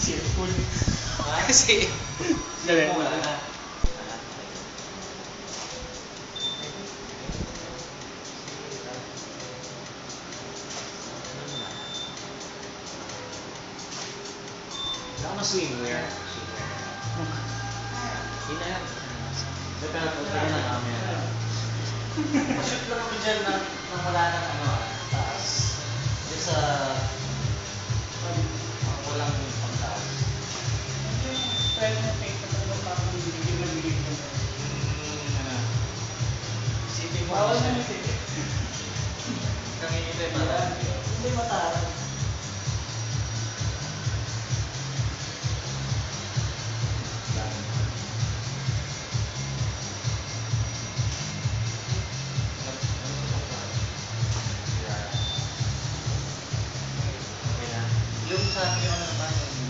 Cheerful. Kasi, Galing. Saka na swimwear. Yun na yan. Pero na namin. Shoot lang kami dyan na wala ng ano, taas. Dito sa walang pangtaas. Pwede na kayo sa talagang parang bibigyan ng bibigyan. City mo. Bawal na yung city. Kanginite pa. Hindi mataas. Yung sa akin ano naman yung